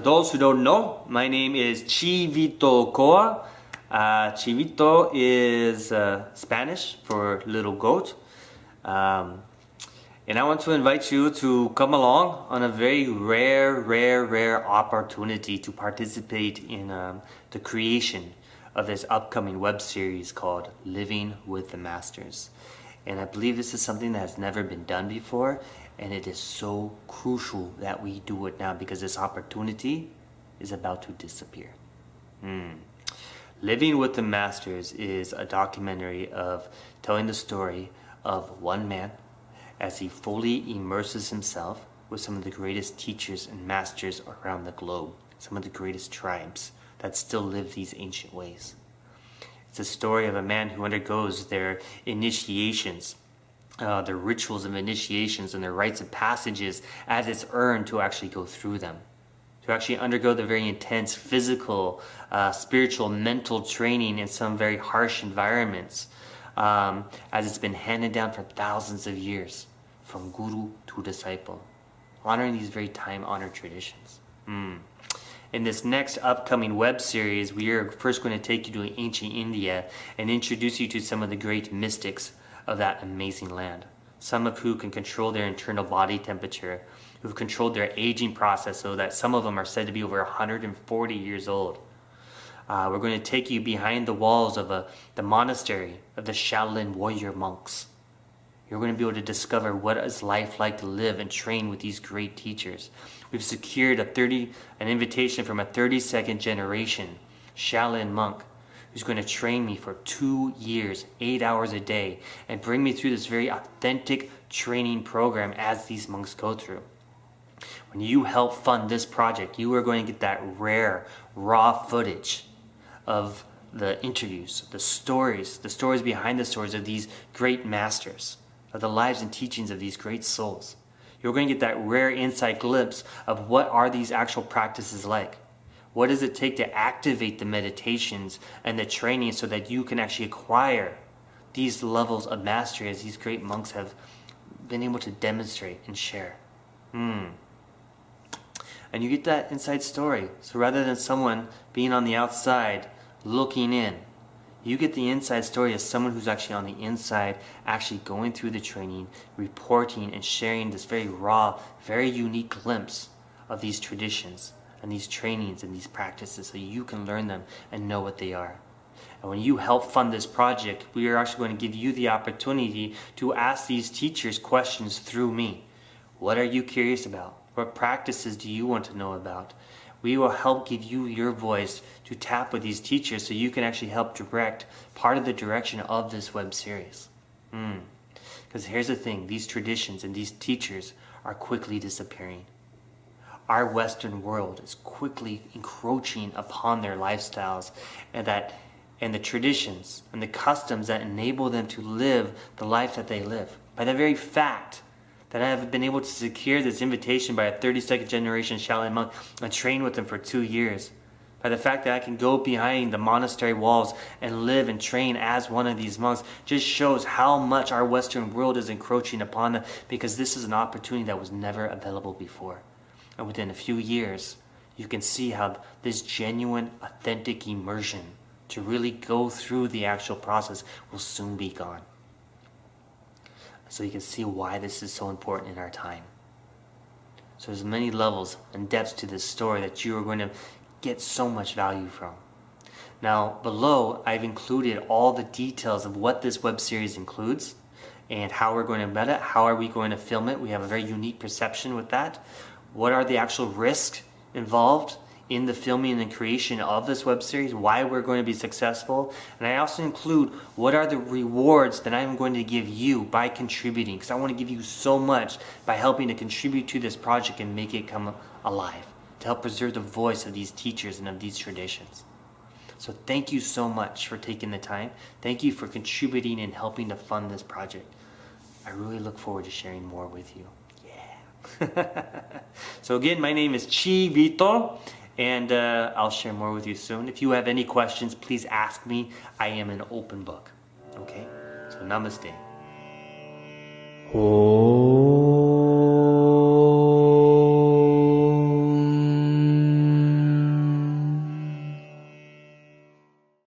those who don't know, my name is Chivito Koa. Chivito is Spanish for little goat. And I want to invite you to come along on a very rare opportunity to participate in the creation of this upcoming web series called Living with the Masters. And I believe this is something that has never been done before, and it is so crucial that we do it now because this opportunity is about to disappear. Living with the Masters is a documentary of telling the story of one man as he fully immerses himself with some of the greatest teachers and masters around the globe, some of the greatest tribes that still live these ancient ways. It's a story of a man who undergoes their initiations, the rituals of initiations and the rites of passages as it's earned to actually go through them, to actually undergo the very intense physical, spiritual, mental training in some very harsh environments, as it's been handed down for thousands of years from guru to disciple, honoring these very time-honored traditions. In this next upcoming web series, we are first going to take you to ancient India and introduce you to some of the great mystics of that amazing land. Some of who can control their internal body temperature, who've controlled their aging process so that some of them are said to be over 140 years old. We're going to take you behind the walls of the monastery of the Shaolin warrior monks. You're going to be able to discover what it's life like to live and train with these great teachers. We've secured an invitation from a 32nd generation Shaolin monk who's going to train me for 2 years, 8 hours a day, and bring me through this very authentic training program as these monks go through. When you help fund this project, you are going to get that rare, raw footage of the interviews, the stories behind the stories of these great masters, of the lives and teachings of these great souls. You're going to get that rare inside glimpse of what are these actual practices like. What does it take to activate the meditations and the training so that you can actually acquire these levels of mastery as these great monks have been able to demonstrate and share. And you get that inside story. So rather than someone being on the outside looking in, you get the inside story as someone who's actually on the inside, actually going through the training, reporting and sharing this very raw, very unique glimpse of these traditions and these trainings and these practices so you can learn them and know what they are. And when you help fund this project, we are actually going to give you the opportunity to ask these teachers questions through me. What are you curious about? What practices do you want to know about? We will help give you your voice to tap with these teachers so you can actually help direct part of the direction of this web series. Because here's the thing, these traditions and these teachers are quickly disappearing. Our Western world is quickly encroaching upon their lifestyles and the traditions and the customs that enable them to live the life that they live. By the very fact that I have been able to secure this invitation by a 32nd generation Shaolin monk and train with them for 2 years. By the fact that I can go behind the monastery walls and live and train as one of these monks just shows how much our Western world is encroaching upon them, because this is an opportunity that was never available before. And within a few years, you can see how this genuine, authentic immersion to really go through the actual process will soon be gone. So you can see why this is so important in our time. So there's many levels and depths to this story that you are going to get so much value from. Now below, I've included all the details of what this web series includes and how we're going to embed it, how are we going to film it. We have a very unique perception with that. What are the actual risks involved in the filming and creation of this web series, why we're going to be successful. And I also include what are the rewards that I'm going to give you by contributing, because I want to give you so much by helping to contribute to this project and make it come alive, to help preserve the voice of these teachers and of these traditions. So thank you so much for taking the time. Thank you for contributing and helping to fund this project. I really look forward to sharing more with you. Yeah. So again, my name is Chivito, and I'll share more with you soon. If you have any questions, please ask me. I am an open book. Okay? So namaste. Oh.